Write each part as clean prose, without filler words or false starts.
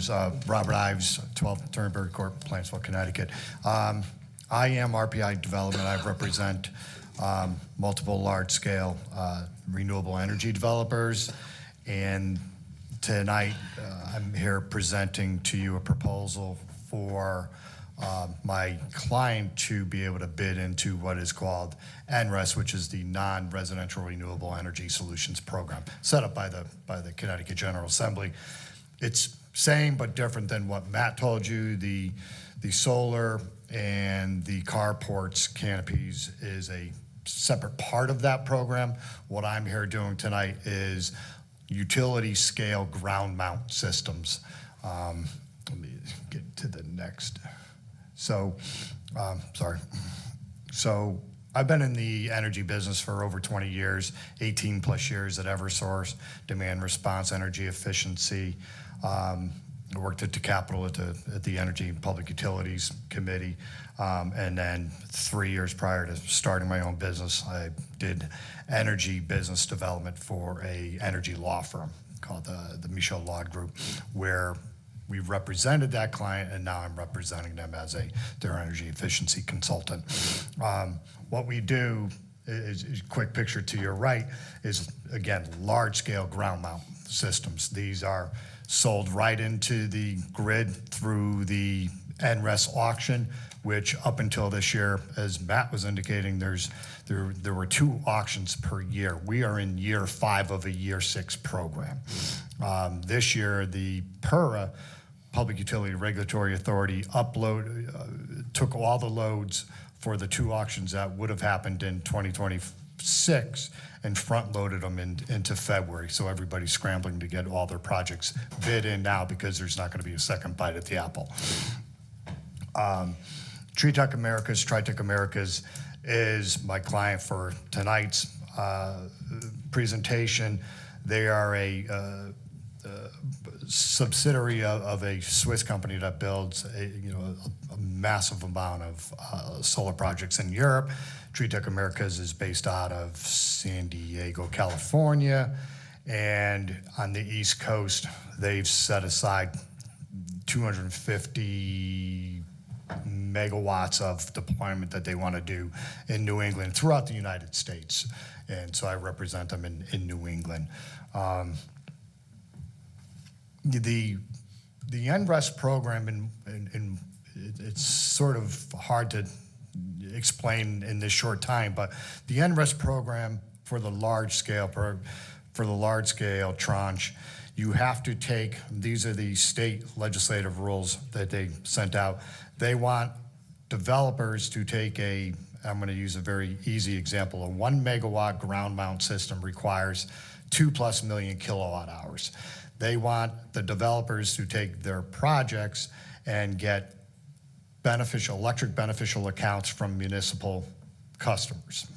members. Robert Ives, 12 Turnberg Court, Plantsville, Connecticut. I am RPI Development. I represent multiple large-scale renewable energy developers, and tonight I'm here presenting to you a proposal for my client to be able to bid into what is called NRES, which is the Non-Residential Renewable Energy Solutions Program, set up by the Connecticut General Assembly. It's same but different than what Matt told you. The solar and the carports canopies is a separate part of that program. What I'm here doing tonight is utility scale ground mount systems. Let me get to the next. So, sorry. So I've been in the energy business for over 20 years, 18 plus years at Eversource, demand response, energy efficiency. I worked at the Capitol at the Energy and Public Utilities Committee. And then 3 years prior to starting my own business, I did energy business development for a energy law firm called the Michaud Law Group, where we represented that client, and now I'm representing them as their energy efficiency consultant. What we do is quick picture to your right is, again, large-scale ground mount systems. These are sold right into the grid through the NRES auction, which up until this year, as Matt was indicating, there were 2 auctions per year. We are in year 5 of a year 6 program. This year, the PURA, Public Utility Regulatory Authority, took all the loads for the 2 auctions that would have happened in 2026 and front-loaded them into February. So everybody's scrambling to get all their projects bid in now because there's not going to be a second bite at the apple. Tritech Americas is my client for tonight's presentation. They are a subsidiary of a Swiss company that builds a massive amount of solar projects in Europe. Tritech Americas is based out of San Diego, California, and on the East Coast, they've set aside 250 megawatts of deployment that they want to do in New England throughout the United States. And so I represent them in New England. The NRES program, and it's sort of hard to explain in this short time, but the NRES program for the large scale tranche, you have to take, these are the state legislative rules that they sent out. They want developers to take I'm going to use a very easy example. A 1 megawatt ground mount system requires 2+ million kilowatt hours. They want the developers to take their projects and get electric beneficial accounts from municipal customers,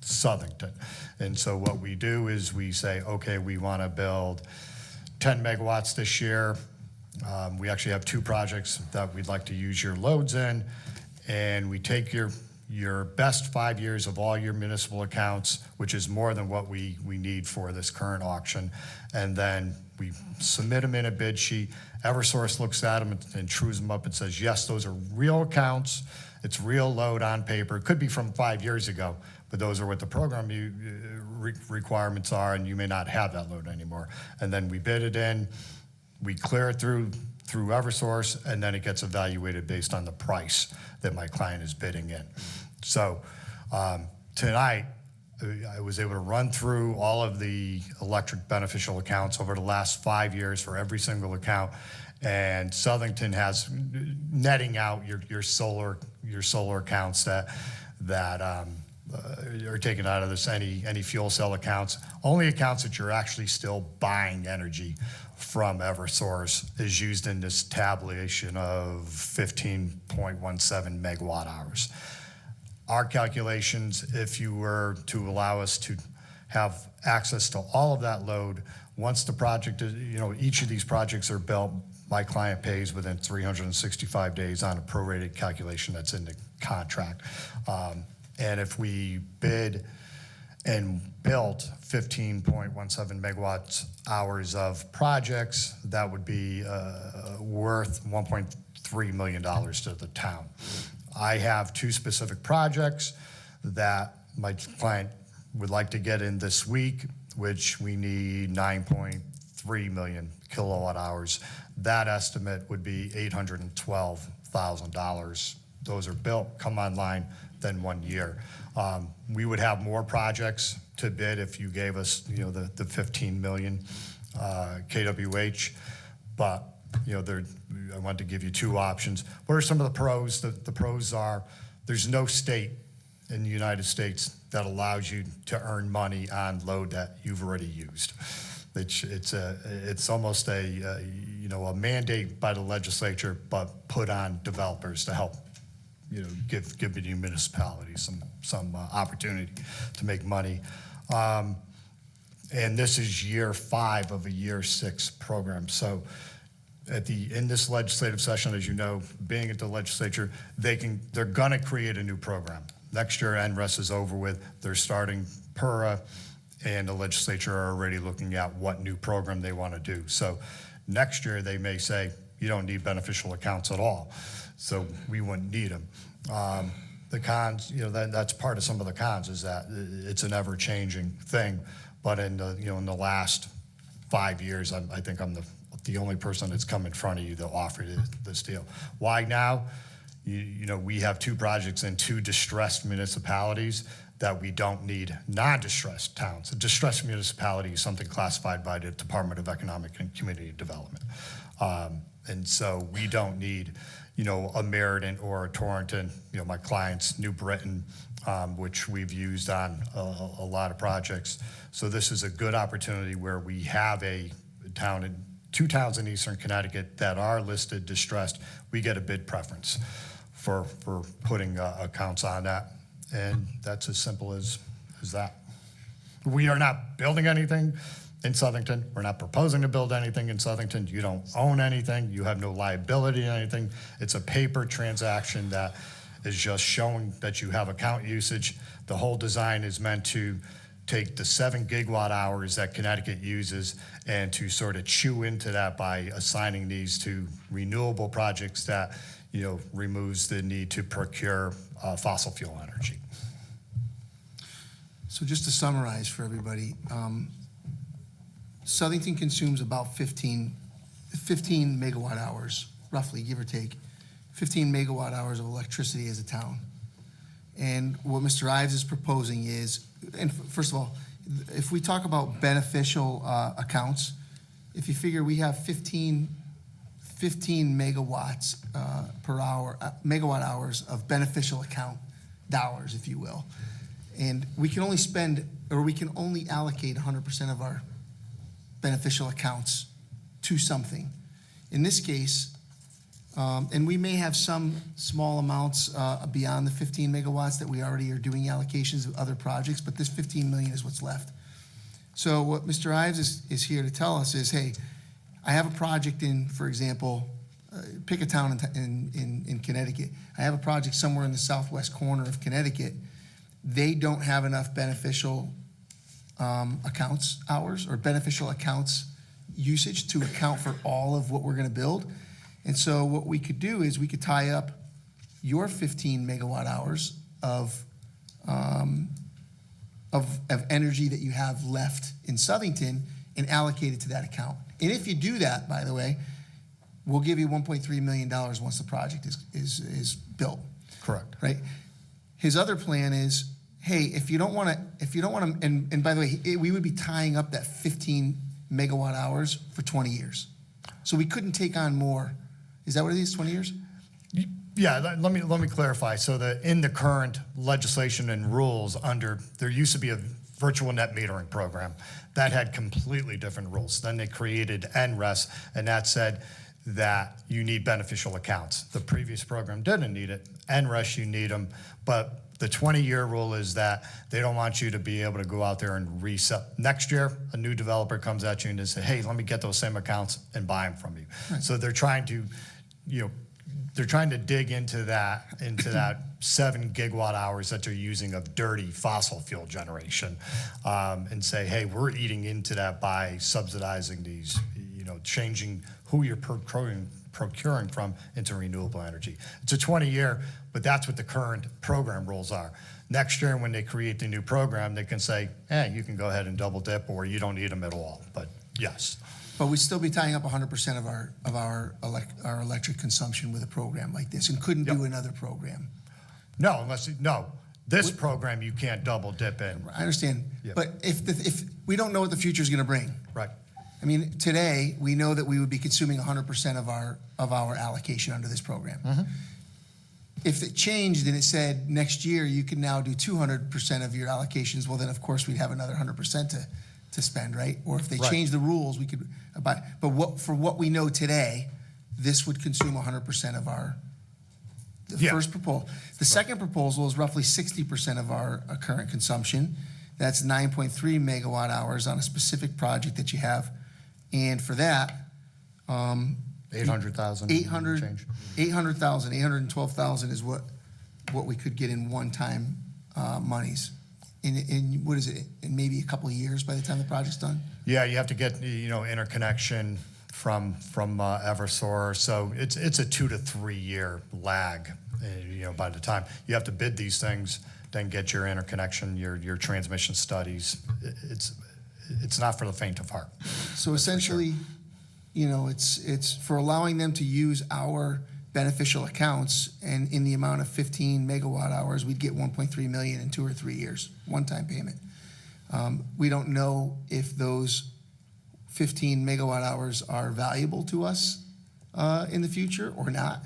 Southington. And so what we do is we say, okay, we want to build 10 megawatts this year. We actually have 2 projects that we'd like to use your loads in, and we take your best 5 years of all your municipal accounts, which is more than what we need for this current auction, and then we submit them in a bid sheet. Eversource looks at them and trues them up and says, yes, those are real accounts. It's real load on paper. It could be from 5 years ago, but those are what the program requirements are, and you may not have that load anymore. And then we bid it in, we clear it through Eversource, and then it gets evaluated based on the price that my client is bidding in. So tonight, I was able to run through all of the electric beneficial accounts over the last 5 years for every single account, and Southington has netting out your solar accounts that are taken out of this, any fuel cell accounts. Only accounts that you're actually still buying energy from Eversource is used in this tabulation of 15.17 megawatt hours. Our calculations, if you were to allow us to have access to all of that load, once the project is, each of these projects are built, my client pays within 365 days on a prorated calculation that's in the contract. And if we bid and built 15.17 megawatts hours of projects, that would be worth $1.3 million to the town. I have two specific projects that my client would like to get in this week, which we need 9.3 million kilowatt hours. That estimate would be $812,000. Those are built, come online, then 1 year. We would have more projects to bid if you gave us, the 15 million kWh, but I want to give you two options. What are some of the pros? The pros are there's no state in the United States that allows you to earn money on load that you've already used. It's almost a mandate by the legislature, but put on developers to help give the municipalities some opportunity to make money. And this is year 5 of a year 6 program. So in this legislative session, as you know, being at the legislature, they're gonna create a new program. Next year, NRES is over with. They're starting PURA, and the legislature are already looking at what new program they want to do. So next year, they may say, you don't need beneficial accounts at all. So we wouldn't need them. The cons, that's part of some of the cons, is that it's an ever-changing thing. But in the last 5 years, I think I'm the only person that's come in front of you that offered this deal. Why now? We have 2 projects in 2 distressed municipalities that we don't need non-distressed towns. A distressed municipality is something classified by the Department of Economic and Community Development. And so we don't need, a Meriden or a Torrington. My client's New Britain, which we've used on a lot of projects. So this is a good opportunity where we have a town 2 towns in Eastern Connecticut that are listed distressed. We get a bid preference for putting accounts on that. And that's as simple as that. We are not building anything in Southington. We're not proposing to build anything in Southington. You don't own anything. You have no liability in anything. It's a paper transaction that is just showing that you have account usage. The whole design is meant to take the 7 gigawatt hours that Connecticut uses and to sort of chew into that by assigning these to renewable projects that, removes the need to procure fossil fuel energy. So just to summarize for everybody, Southington consumes about 15 megawatt hours, roughly, give or take, 15 megawatt hours of electricity as a town. And what Mr. Ives is proposing is, and first of all, if we talk about beneficial accounts, if you figure we have 15 megawatts per hour, megawatt hours of beneficial account dollars, if you will, and we can only allocate 100% of our beneficial accounts to something. In this case, and we may have some small amounts beyond the 15 megawatts that we already are doing allocations of other projects, but this 15 million is what's left. So what Mr. Ives is here to tell us is, hey, I have a project in, for example, pick a town in Connecticut. I have a project somewhere in the southwest corner of Connecticut. They don't have enough beneficial accounts hours or beneficial accounts usage to account for all of what we're going to build. And so what we could do is we could tie up your 15 megawatt hours of energy that you have left in Southington and allocate it to that account. And if you do that, by the way, we'll give you $1.3 million once the project is built. Correct. Right. His other plan is, hey, if you don't want to, and by the way, we would be tying up that 15 megawatt hours for 20 years. So we couldn't take on more. Is that what it is, 20 years? Yeah, let me clarify. So in the current legislation and rules there used to be a virtual net metering program that had completely different rules. Then they created NRES, and that said that you need beneficial accounts. The previous program didn't need it. NRES, you need them, but the 20-year rule is that they don't want you to be able to go out there and resell. Next year, a new developer comes at you and they say, hey, let me get those same accounts and buy them from you. Right. So they're trying to, dig into that 7 gigawatt hours that they're using of dirty fossil fuel generation, and say, hey, we're eating into that by subsidizing these, changing who you're procuring procuring from into renewable energy. It's a 20-year, but that's what the current program rules are. Next year, when they create the new program, they can say, hey, you can go ahead and double dip, or you don't need them at all. But yes. But we'd still be tying up 100% of our electric consumption with a program like this, and couldn't do another program. No, this program you can't double dip in. I understand, Yep. but if we don't know what the future is going to bring. Right. I mean, today we know that we would be consuming 100% of our allocation under this program. Mm-hmm. If it changed and it said next year you can now do 200% of your allocations, well then of course we'd have another 100% to spend, right? Or if they Right. change the rules, we could. But for what we know today, this would consume 100% of our. The first proposal. The second proposal is roughly 60% of our current consumption. That's 9.3 megawatt hours on a specific project that you have. And for that, 800,000. 812,000 is what we could get in one-time monies. In what is it, in maybe a couple of years by the time the project's done? Yeah, you have to get, interconnection from Eversource. So it's a 2 to 3 year lag, by the time you have to bid these things, then get your interconnection, your transmission studies. It's not for the faint of heart. So essentially, it's for allowing them to use our beneficial accounts, and in the amount of 15 megawatt hours, we'd get 1.3 million in 2 or 3 years, one-time payment. We don't know if those 15 megawatt hours are valuable to us in the future or not.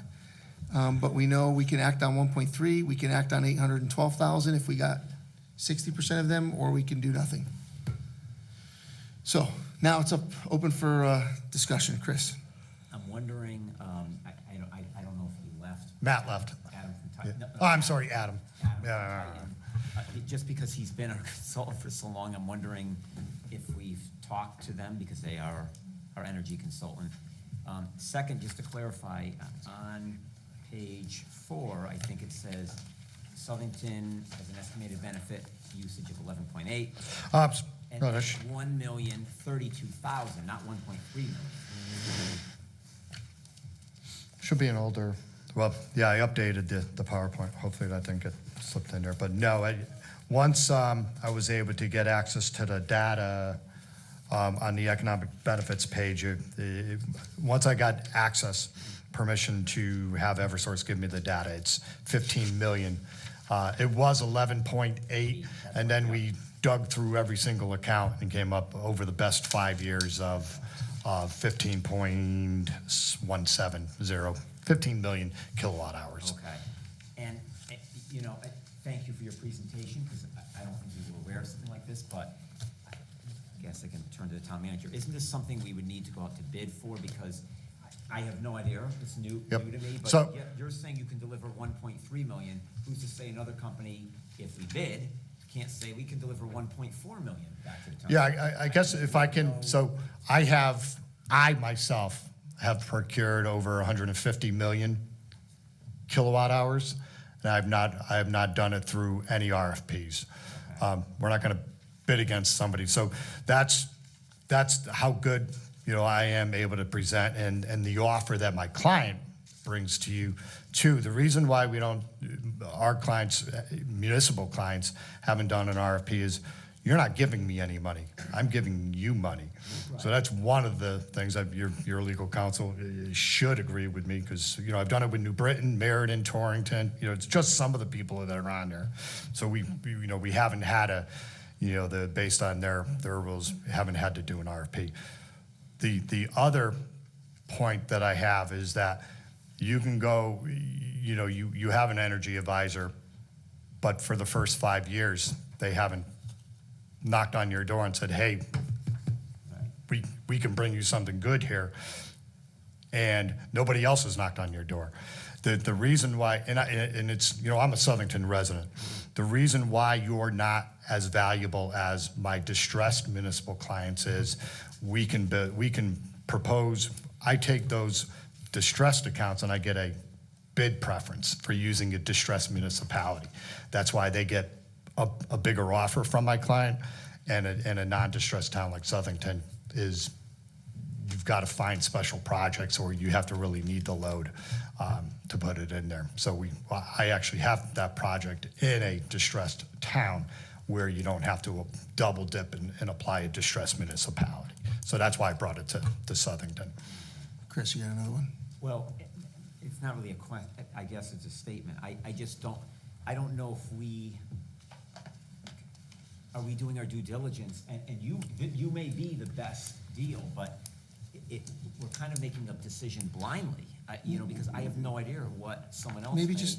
But we know we can act on 1.3, we can act on 812,000 if we got 60% of them, or we can do nothing. So now it's open for discussion. Chris. I'm wondering, I don't know if he left. Matt left. Adam from Yeah. Titan. Oh, I'm sorry, Adam. Adam from Yeah. Titan. Just because he's been our consultant for so long, I'm wondering if we've talked to them because they are our energy consultant. Second, just to clarify, on page 4, I think it says Southington has an estimated benefit usage of 11.8. And Rubbish. 1,032,000, not 1.3 million. Should be an older, well, yeah, I updated the PowerPoint. Hopefully that didn't get slipped in there. But no, once I was able to get access to the data on the economic benefits page, once I got permission to have Eversource give me the data, it's 15 million. It was 11.8, and then we dug through every single account and came up over the best 5 years of 15.170, 15 million kilowatt hours. Okay. And, thank you for your presentation, because I don't think we were aware of something like this, but I guess I can turn to the town manager. Isn't this something we would need to go out to bid for? Because I have no idea. It's new to me, but So, you're saying you can deliver 1.3 million. Who's to say another company, if we bid, can't say we can deliver 1.4 million back to the town? Yeah, I guess if I can, so I myself have procured over 150 million kilowatt hours, and I have not done it through any RFPs. We're not going to bid against somebody. So that's how good, I am able to present, and the offer that my client brings to you too. The reason why our clients, municipal clients, haven't done an RFP is you're not giving me any money. I'm giving you money. Right. So that's one of the things that your legal counsel should agree with me, because I've done it with New Britain, Meriden, Torrington. It's just some of the people that are on there. So we haven't had based on their rules, haven't had to do an RFP. The other point that I have is that you can go, you have an energy advisor, but for the first 5 years, they haven't knocked on your door and said, hey, we can bring you something good here. And nobody else has knocked on your door. The reason why, and it's, I'm a Southington resident. The reason why you're not as valuable as my distressed municipal clients is we can propose, I take those distressed accounts and I get a bid preference for using a distressed municipality. That's why they get a bigger offer from my client, and a non-distressed town like Southington is you've got to find special projects or you have to really need the load to put it in there. So I actually have that project in a distressed town where you don't have to double dip and apply a distressed municipality. So that's why I brought it to Southington. Chris, you got another one? Well, it's not really a question, I guess it's a statement. I just don't, I don't know if are we doing our due diligence? And you may be the best deal, but we're kind of making a decision blindly, because I have no idea what someone else Maybe may. just,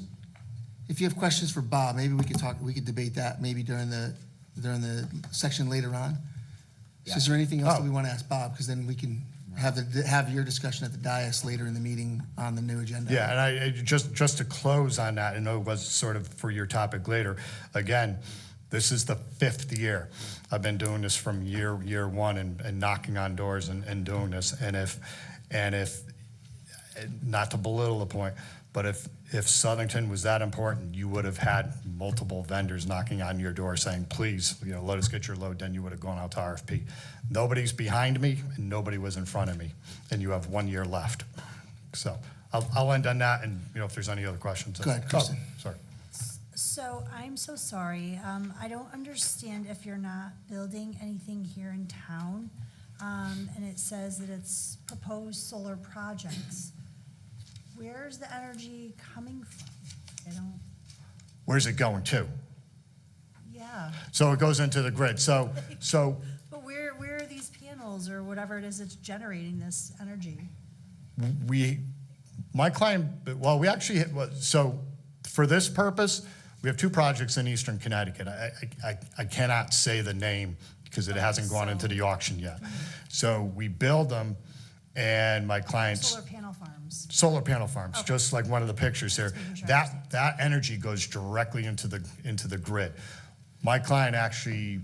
if you have questions for Bob, maybe we could debate that maybe during the section later on. So is there anything else that we want to ask Bob? Because then we can have your discussion at the dais later in the meeting on the new agenda. Yeah, and I just to close on that, I know it was sort of for your topic later. Again, this is the 5th year. I've been doing this from year one and knocking on doors and doing this. And if not to belittle the point, but if Southington was that important, you would have had multiple vendors knocking on your door saying, please, let us get your load, then you would have gone out to RFP. Nobody's behind me and nobody was in front of me, and you have 1 year left. So I'll end on that, and if there's any other questions. Go ahead, Kristen. Oh, sorry. So I'm so sorry. I don't understand if you're not building anything here in town, and it says that it's proposed solar projects. Where's the energy coming from? Where's it going to? Yeah. So it goes into the grid. So But where are these panels or whatever it is that's generating this energy? my client, well, we actually, so for this purpose, we have 2 projects in Eastern Connecticut. I cannot say the name because it hasn't gone into the auction yet. So we build them, and my clients. Solar panel farms, Okay. just like one of the pictures here. Just making sure I That energy goes directly into the grid. My client actually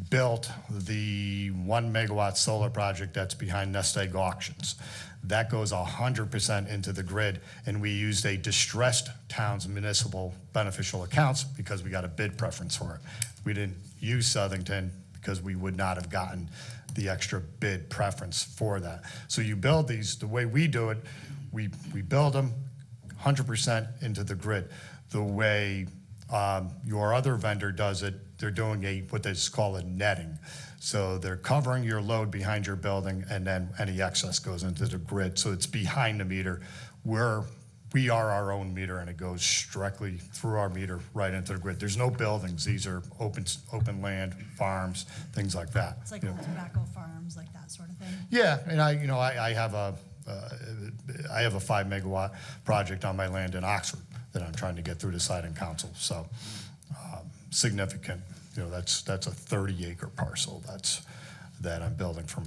built the 1 megawatt solar project that's behind Nest Egg Auctions. That goes 100% into the grid, and we used a distressed town's municipal beneficial accounts because we got a bid preference for it. We didn't use Southington because we would not have gotten the extra bid preference for that. So you build these, the way we do it, we build them 100% into the grid. The way your other vendor does it, they're doing what they call a netting. So they're covering your load behind your building, and then any excess goes into the grid. So it's behind the meter. We are our own meter, and it goes directly through our meter right into the grid. There's no buildings. These are open land, farms, things like that. It's like old tobacco farms, like that sort of thing? Yeah, and I have a 5 megawatt project on my land in Oxford that I'm trying to get through the siding council. So significant. That's a 30-acre parcel that I'm building for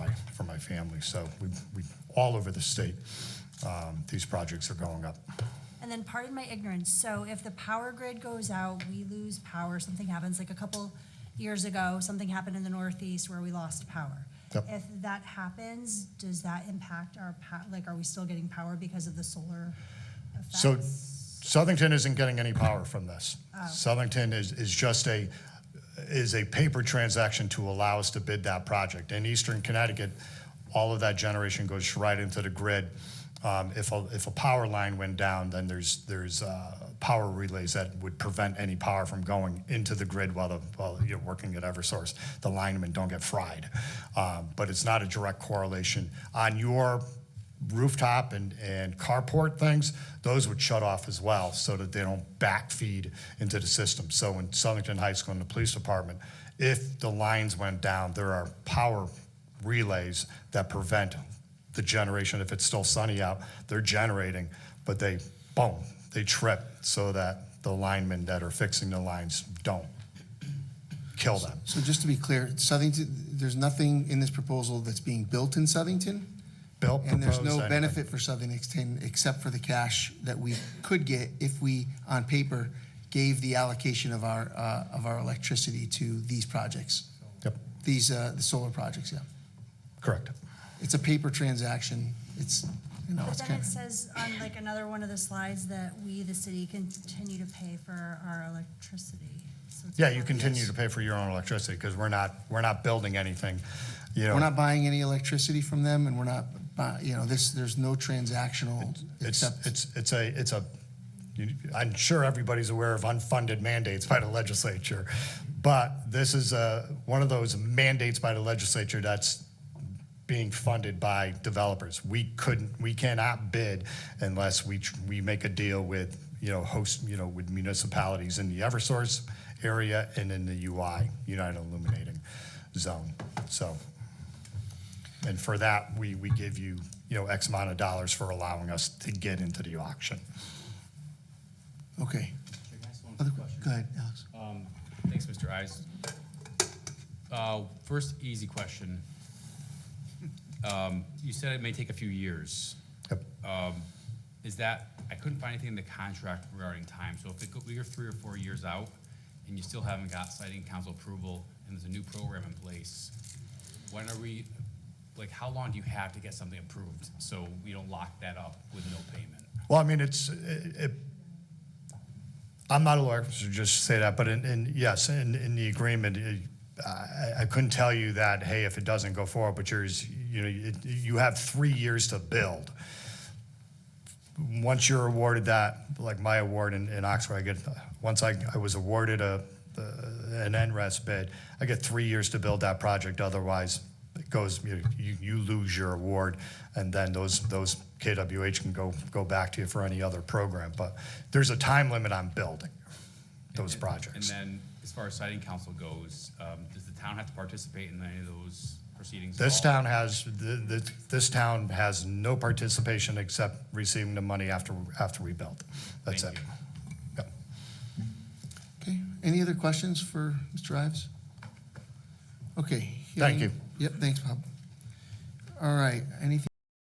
my family. So we all over the state, these projects are going up. And then pardon my ignorance, so if the power grid goes out, we lose power, something happens, like a couple years ago, something happened in the Northeast where we lost power. Yep. If that happens, does that impact our are we still getting power because of the solar effects? So Southington isn't getting any power from this. Oh. Southington is just a paper transaction to allow us to bid that project. In Eastern Connecticut, all of that generation goes right into the grid. If a power line went down, then there's power relays that would prevent any power from going into the grid while you're working at Eversource. The linemen don't get fried. But it's not a direct correlation. On your rooftop and carport things, those would shut off as well so that they don't backfeed into the system. So in Southington High School and the police department, if the lines went down, there are power relays that prevent the generation. If it's still sunny out, they're generating, but they trip so that the linemen that are fixing the lines don't kill them. So just to be clear, Southington, there's nothing in this proposal that's being built in Southington? And there's no benefit for Southington except for the cash that we could get if we, on paper, gave the allocation of our electricity to these projects. Yep, The solar projects, yeah. correct. It's a paper transaction. It's, But it's then kind it of, says on like another one of the slides that we, the city, continue to pay for our electricity. So it's Yeah, not- you continue to pay for your own electricity because we're not building anything. You We're know, not buying any electricity from them, and we're not, there's no transactional except. I'm sure everybody's aware of unfunded mandates by the legislature, but this is one of those mandates by the legislature that's being funded by developers. We cannot bid unless we make a deal with, with municipalities in the Eversource area and in the UI, United Illuminating Zone. So, and for that, we give you, X amount of dollars for allowing us to get into the auction. Okay. Can I ask one Other, question? go ahead, Alex. Thanks, Mr. Ives. First, easy question. You said it may take a few years. Yep. I couldn't find anything in the contract regarding time, so if we are 3 or 4 years out and you still haven't got siting council approval and there's a new program in place, when are we, how long do you have to get something approved so we don't lock that up with no payment? Well, I mean, I'm not a lawyer, so just say that, but yes, in the agreement, I couldn't tell you that, hey, if it doesn't go forward, but you have 3 years to build. Once you're awarded that, like my award in Oxford, once I was awarded an NRES bid, I get 3 years to build that project. Otherwise, it goes, you lose your award, and then those KWH can go back to you for any other program. But there's a time limit on building those projects. And then, as far as siting council goes, does the town have to participate in any of those proceedings? This town has no participation except receiving the money after we build. That's Thank it. you. Yep. Okay, any other questions for Mr. Ives? Okay. Thank you. Yep, thanks, Bob. All right, anything?